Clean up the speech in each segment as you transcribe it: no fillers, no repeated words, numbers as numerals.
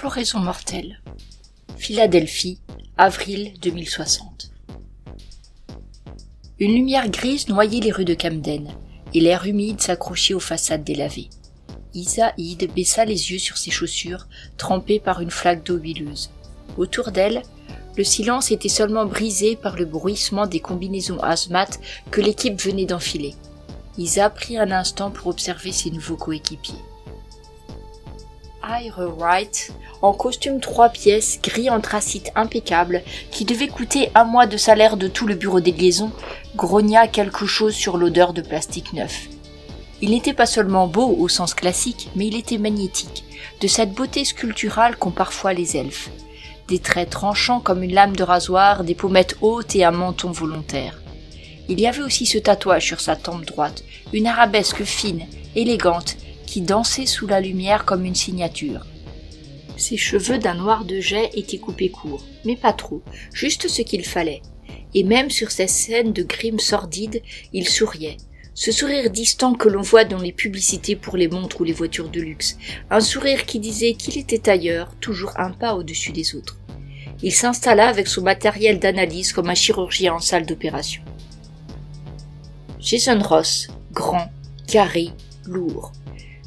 Floraison mortelle. Philadelphie, avril 2060. Une lumière grise noyait les rues de Camden, et l'air humide s'accrochait aux façades délavées. Isa Eid baissa les yeux sur ses chaussures, trempées par une flaque d'eau huileuse. Autour d'elle, le silence était seulement brisé par le bruissement des combinaisons hazmat que l'équipe venait d'enfiler. Isa prit un instant pour observer ses nouveaux coéquipiers. Ira Wright, en costume 3 pièces, gris anthracite impeccable, qui devait coûter 1 mois de salaire de tout le bureau des liaisons, grogna quelque chose sur l'odeur de plastique neuf. Il n'était pas seulement beau au sens classique, mais il était magnétique, de cette beauté sculpturale qu'ont parfois les elfes. Des traits tranchants comme une lame de rasoir, des pommettes hautes et un menton volontaire. Il y avait aussi ce tatouage sur sa tempe droite, une arabesque fine, élégante, qui dansait sous la lumière comme une signature. Ses cheveux d'un noir de jais étaient coupés courts, mais pas trop, juste ce qu'il fallait. Et même sur ces scènes de grime sordide, il souriait. Ce sourire distant que l'on voit dans les publicités pour les montres ou les voitures de luxe. Un sourire qui disait qu'il était ailleurs, toujours un pas au-dessus des autres. Il s'installa avec son matériel d'analyse comme un chirurgien en salle d'opération. Jason Ross, grand, carré, lourd.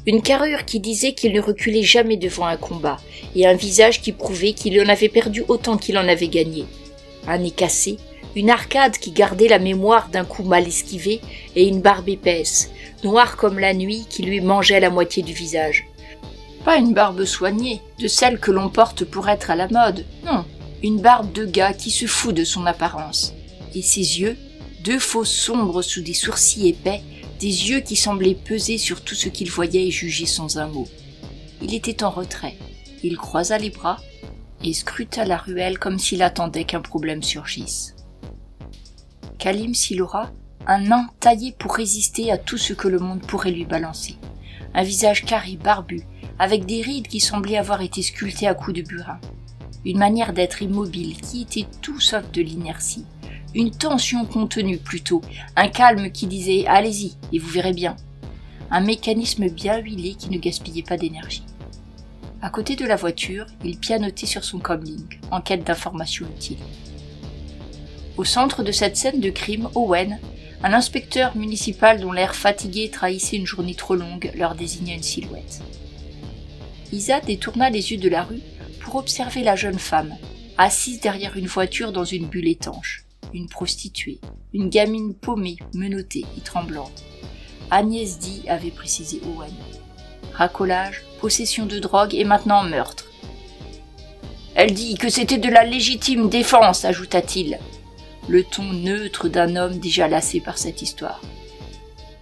Une carrure qui disait qu'il ne reculait jamais devant un combat, et un visage qui prouvait qu'il en avait perdu autant qu'il en avait gagné. Un nez cassé, une arcade qui gardait la mémoire d'un coup mal esquivé, et une barbe épaisse, noire comme la nuit qui lui mangeait la moitié du visage. Pas une barbe soignée, de celle que l'on porte pour être à la mode, non, une barbe de gars qui se fout de son apparence. Et ses yeux, 2 fosses sombres sous des sourcils épais, des yeux qui semblaient peser sur tout ce qu'il voyait et juger sans un mot. Il était en retrait. Il croisa les bras et scruta la ruelle comme s'il attendait qu'un problème surgisse. Khalim Silora, un nain taillé pour résister à tout ce que le monde pourrait lui balancer. Un visage carré, barbu, avec des rides qui semblaient avoir été sculptées à coups de burin. Une manière d'être immobile qui était tout sauf de l'inertie. Une tension contenue plutôt, un calme qui disait « allez-y et vous verrez bien ». Un mécanisme bien huilé qui ne gaspillait pas d'énergie. À côté de la voiture, il pianotait sur son comlink, en quête d'informations utiles. Au centre de cette scène de crime, Owen, un inspecteur municipal dont l'air fatigué trahissait une journée trop longue, leur désignait une silhouette. Isa détourna les yeux de la rue pour observer la jeune femme, assise derrière une voiture dans une bulle étanche. Une prostituée, une gamine paumée, menottée et tremblante. Agnès D avait précisé Owen. Racolage, possession de drogue et maintenant meurtre. Elle dit que c'était de la légitime défense, ajouta-t-il, le ton neutre d'un homme déjà lassé par cette histoire.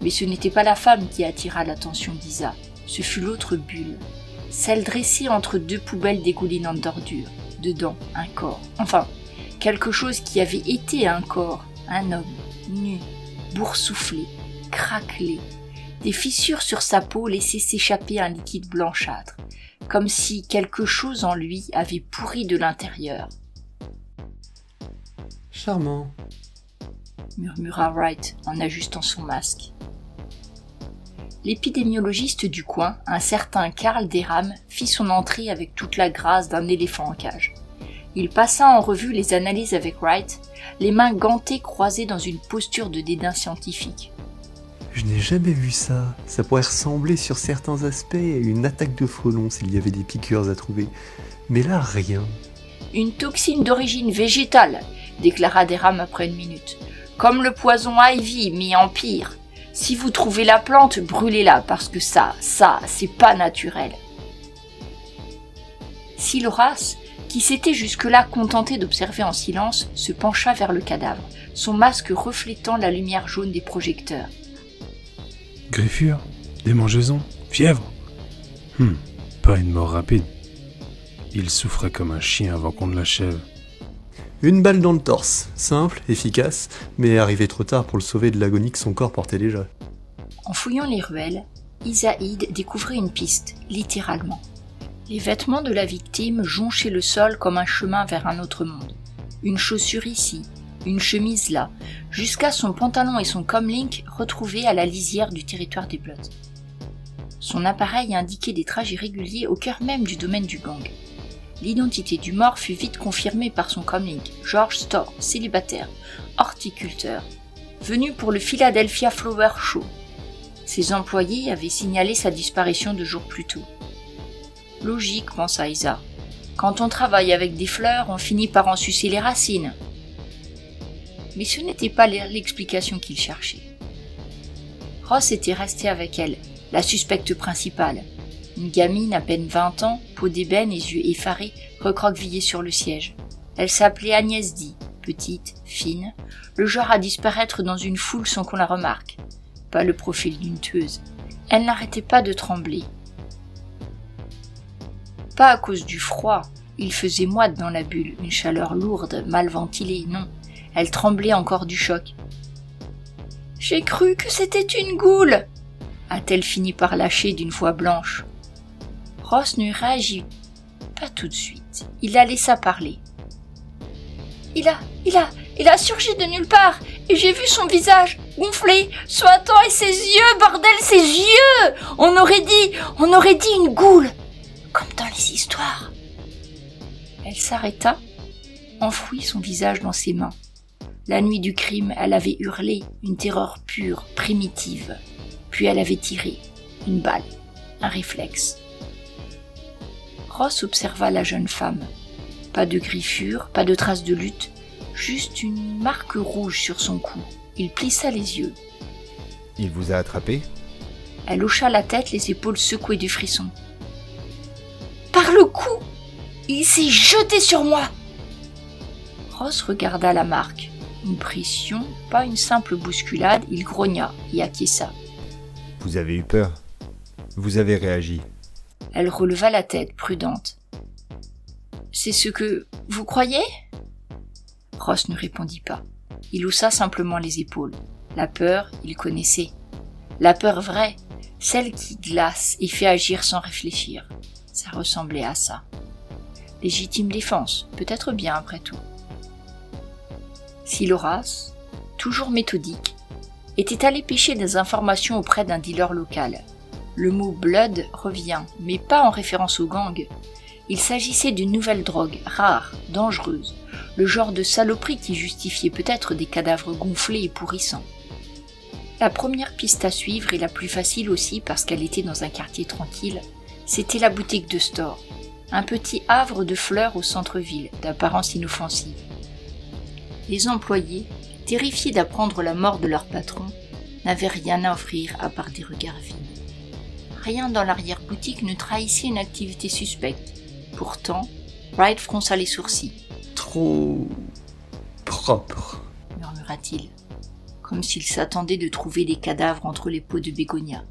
Mais ce n'était pas la femme qui attira l'attention d'Isa, ce fut l'autre bulle, celle dressée entre 2 poubelles dégoulinantes d'ordures, dedans un corps, enfin, quelque chose qui avait été un corps, un homme, nu, boursouflé, craquelé, des fissures sur sa peau laissaient s'échapper un liquide blanchâtre, comme si quelque chose en lui avait pourri de l'intérieur. « Charmant », murmura Wright en ajustant son masque. L'épidémiologiste du coin, un certain Karl Derham, fit son entrée avec toute la grâce d'un éléphant en cage. Il passa en revue les analyses avec Wright, les mains gantées croisées dans une posture de dédain scientifique. « Je n'ai jamais vu ça. Ça pourrait ressembler sur certains aspects à une attaque de frelons s'il y avait des piqûres à trouver. Mais là, rien. »« Une toxine d'origine végétale, déclara Derham après une minute. Comme le poison Ivy, mais en pire. Si vous trouvez la plante, brûlez-la, parce que ça, c'est pas naturel. » Siloras, qui s'était jusque-là contenté d'observer en silence, se pencha vers le cadavre, son masque reflétant la lumière jaune des projecteurs. Griffure, démangeaison, fièvre. Pas une mort rapide. Il souffrait comme un chien avant qu'on ne l'achève. Une balle dans le torse, simple, efficace, mais arrivé trop tard pour le sauver de l'agonie que son corps portait déjà. En fouillant les ruelles, Isa Eid découvrit une piste, littéralement. Les vêtements de la victime jonchaient le sol comme un chemin vers un autre monde. Une chaussure ici, une chemise là, jusqu'à son pantalon et son comlink retrouvés à la lisière du territoire des Bloods. Son appareil indiquait des trajets réguliers au cœur même du domaine du gang. L'identité du mort fut vite confirmée par son comlink, George Storr, célibataire, horticulteur, venu pour le Philadelphia Flower Show. Ses employés avaient signalé sa disparition 2 jours plus tôt. Logique, pensa Isa. Quand on travaille avec des fleurs, on finit par en sucer les racines. Mais ce n'était pas l'explication qu'il cherchait. Ross était resté avec elle, la suspecte principale. Une gamine à peine 20 ans, peau d'ébène et yeux effarés, recroquevillée sur le siège. Elle s'appelait Agnès D, petite, fine, le genre à disparaître dans une foule sans qu'on la remarque. Pas le profil d'une tueuse. Elle n'arrêtait pas de trembler. Pas à cause du froid, il faisait moite dans la bulle, une chaleur lourde, mal ventilée, non. Elle tremblait encore du choc. « J'ai cru que c'était une goule !» a-t-elle fini par lâcher d'une voix blanche. Ross ne réagit pas tout de suite. Il la laissa parler. Il a surgi de nulle part, et j'ai vu son visage, gonflé, suintant, et ses yeux, bordel, ses yeux! On aurait dit une goule, comme dans les histoires. Elle s'arrêta, enfouit son visage dans ses mains. La nuit du crime, elle avait hurlé, une terreur pure, primitive. Puis elle avait tiré, une balle, un réflexe. Ross observa la jeune femme. Pas de griffure, pas de traces de lutte, juste une marque rouge sur son cou. Il plissa les yeux. « Il vous a attrapé ?» Elle hocha la tête, les épaules secouées du frisson. « Par le cou! Il s'est jeté sur moi !» Ross regarda la marque. Une pression, pas une simple bousculade, il grogna et acquiesça. « Vous avez eu peur. Vous avez réagi. » Elle releva la tête, prudente. « C'est ce que vous croyez ?» Ross ne répondit pas. Il haussa simplement les épaules. La peur, il connaissait. La peur vraie, celle qui glace et fait agir sans réfléchir. Ça ressemblait à ça. Légitime défense, peut-être bien après tout. Si Horace, toujours méthodique, était allé pêcher des informations auprès d'un dealer local. Le mot « blood » revient, mais pas en référence au gang. Il s'agissait d'une nouvelle drogue, rare, dangereuse, le genre de saloperie qui justifiait peut-être des cadavres gonflés et pourrissants. La première piste à suivre et la plus facile aussi parce qu'elle était dans un quartier tranquille, c'était la boutique de Storr, un petit havre de fleurs au centre-ville, d'apparence inoffensive. Les employés, terrifiés d'apprendre la mort de leur patron, n'avaient rien à offrir à part des regards vides. Rien dans l'arrière-boutique ne trahissait une activité suspecte. Pourtant, Wright fronça les sourcils. « Trop propre », murmura-t-il, comme s'il s'attendait de trouver des cadavres entre les pots de bégonia.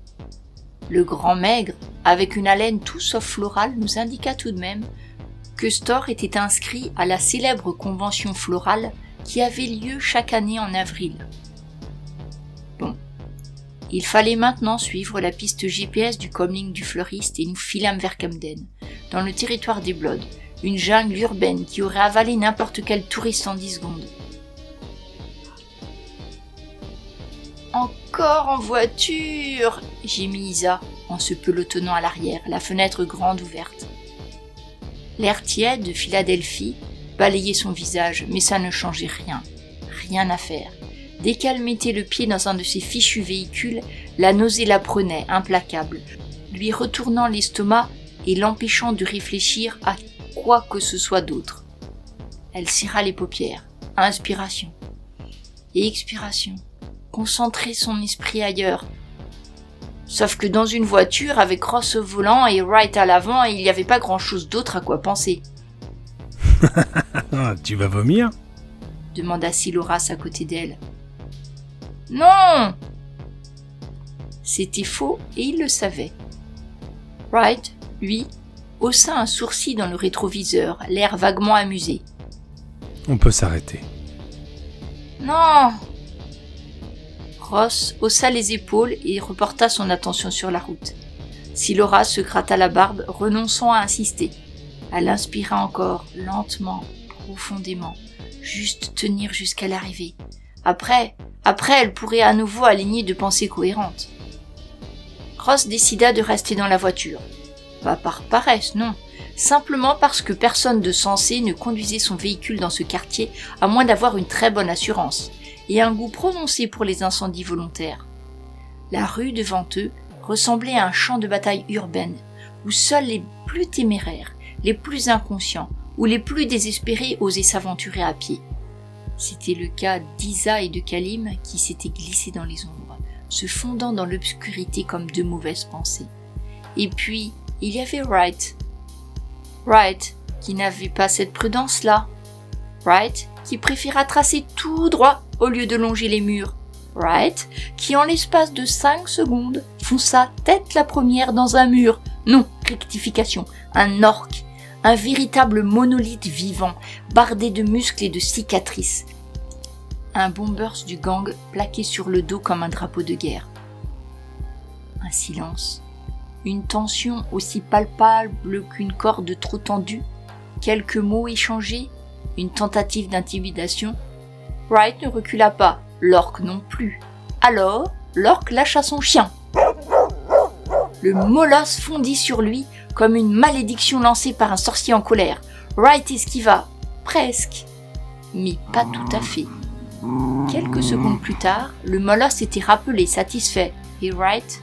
Le grand maigre, avec une haleine tout sauf florale, nous indiqua tout de même que Storr était inscrit à la célèbre convention florale qui avait lieu chaque année en avril. Bon, il fallait maintenant suivre la piste GPS du comlink du fleuriste et nous filâmes vers Camden, dans le territoire des Bloods, une jungle urbaine qui aurait avalé n'importe quel touriste en 10 secondes. Encore en voiture, gémit Isa en se pelotonnant à l'arrière, la fenêtre grande ouverte. L'air tiède de Philadelphie balayait son visage, mais ça ne changeait rien. Rien à faire. Dès qu'elle mettait le pied dans un de ces fichus véhicules, la nausée la prenait, implacable, lui retournant l'estomac et l'empêchant de réfléchir à quoi que ce soit d'autre. Elle serra les paupières. Inspiration. Et expiration. Concentrer son esprit ailleurs. Sauf que dans une voiture, avec Ross au volant et Wright à l'avant, il n'y avait pas grand-chose d'autre à quoi penser. « Tu vas vomir ?» demanda Siloras à côté d'elle. « Non !» C'était faux et il le savait. Wright, lui, haussa un sourcil dans le rétroviseur, l'air vaguement amusé. « On peut s'arrêter. »« Non !» Ross haussa les épaules et reporta son attention sur la route. Siloras se gratta la barbe, renonçant à insister. Elle inspira encore, lentement, profondément, juste tenir jusqu'à l'arrivée. Après, elle pourrait à nouveau aligner de pensées cohérentes. Ross décida de rester dans la voiture. Pas par paresse, non. simplement parce que personne de sensé ne conduisait son véhicule dans ce quartier à moins d'avoir une très bonne assurance et un goût prononcé pour les incendies volontaires. La rue devant eux ressemblait à un champ de bataille urbaine où seuls les plus téméraires, les plus inconscients ou les plus désespérés osaient s'aventurer à pied. C'était le cas d'Isa et de Kalim qui s'étaient glissés dans les ombres, se fondant dans l'obscurité comme deux mauvaises pensées. Et puis, il y avait Wright. Wright, qui n'avait pas cette prudence-là. Wright, qui préféra tracer tout droit au lieu de longer les murs. Wright, qui en l'espace de 5 secondes fonça tête la première dans un mur. Non, rectification, un orque. Un véritable monolithe vivant, bardé de muscles et de cicatrices. Un bombers du gang plaqué sur le dos comme un drapeau de guerre. Un silence. Une tension aussi palpable qu'une corde trop tendue. Quelques mots échangés. Une tentative d'intimidation. Wright ne recula pas, l'orque non plus. Alors, l'orque lâcha son chien. Le molosse fondit sur lui comme une malédiction lancée par un sorcier en colère. Wright esquiva, presque, mais pas tout à fait. Quelques secondes plus tard, le molosse s'était rappelé, satisfait, et Wright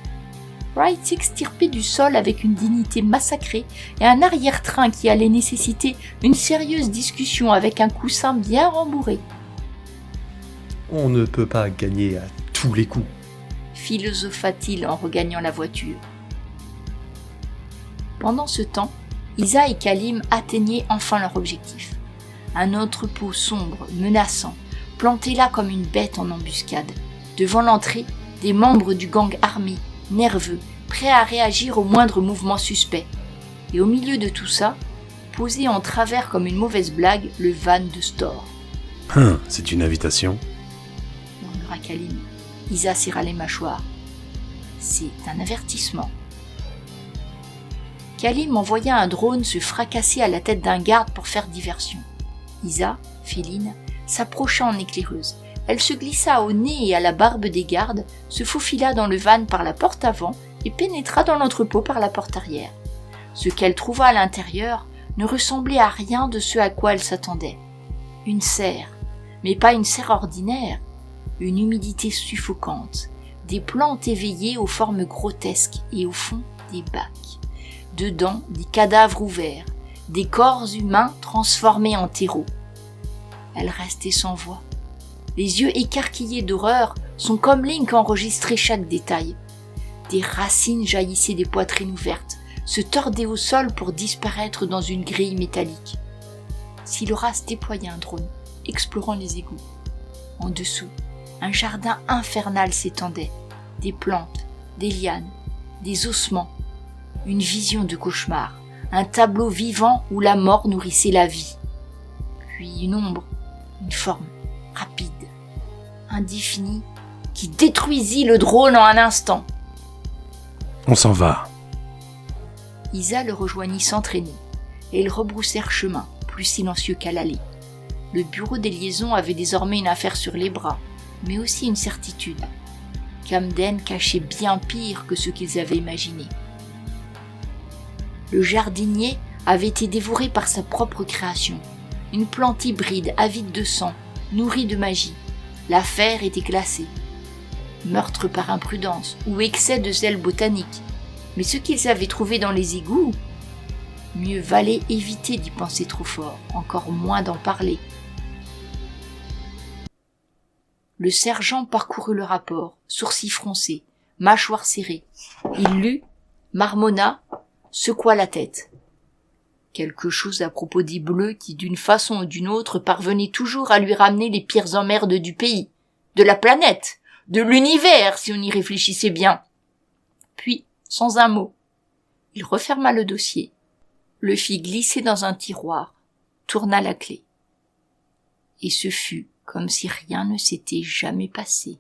s'extirpait du sol avec une dignité massacrée et un arrière-train qui allait nécessiter une sérieuse discussion avec un coussin bien rembourré. On ne peut pas gagner à tous les coups, philosopha-t-il en regagnant la voiture. Pendant ce temps, Isa et Kalim atteignaient enfin leur objectif. Un entrepôt sombre, menaçant, planté là comme une bête en embuscade. Devant l'entrée, des membres du gang armés, nerveux, prêts à réagir au moindre mouvement suspect. Et au milieu de tout ça, posé en travers comme une mauvaise blague, le van de Store. C'est une invitation ? murmura Kalim. Isa serra les mâchoires. C'est un avertissement. Kalim envoya un drone se fracasser à la tête d'un garde pour faire diversion. Isa, féline, s'approcha en éclaireuse. Elle se glissa au nez et à la barbe des gardes, se faufila dans le van par la porte avant et pénétra dans l'entrepôt par la porte arrière. Ce qu'elle trouva à l'intérieur ne ressemblait à rien de ce à quoi elle s'attendait. Une serre, mais pas une serre ordinaire, une humidité suffocante, des plantes éveillées aux formes grotesques et au fond des bacs. Dedans, des cadavres ouverts, des corps humains transformés en terreau. Elle restait sans voix. Les yeux écarquillés d'horreur sont comme Link enregistrait chaque détail. Des racines jaillissaient des poitrines ouvertes, se tordaient au sol pour disparaître dans une grille métallique. Siloras déploya un drone, explorant les égouts. En dessous, un jardin infernal s'étendait. Des plantes, des lianes, des ossements. Une vision de cauchemar, un tableau vivant où la mort nourrissait la vie. Puis une ombre, une forme rapide, indéfinie, qui détruisit le drone en un instant. On s'en va. Isa le rejoignit sans traîner, et ils rebroussèrent chemin, plus silencieux qu'à l'aller. Le bureau des liaisons avait désormais une affaire sur les bras, mais aussi une certitude. Camden cachait bien pire que ce qu'ils avaient imaginé. Le jardinier avait été dévoré par sa propre création, une plante hybride avide de sang, nourrie de magie. L'affaire était classée. Meurtre par imprudence ou excès de zèle botanique. Mais ce qu'ils avaient trouvé dans les égouts, mieux valait éviter d'y penser trop fort, encore moins d'en parler. Le sergent parcourut le rapport, sourcils froncés, mâchoire serrée. Il lut, marmonna, secoua la tête. Quelque chose à propos des Bleus qui, d'une façon ou d'une autre, parvenaient toujours à lui ramener les pires emmerdes du pays, de la planète, de l'univers, si on y réfléchissait bien. Puis, sans un mot, il referma le dossier, le fit glisser dans un tiroir, tourna la clé. Et ce fut comme si rien ne s'était jamais passé.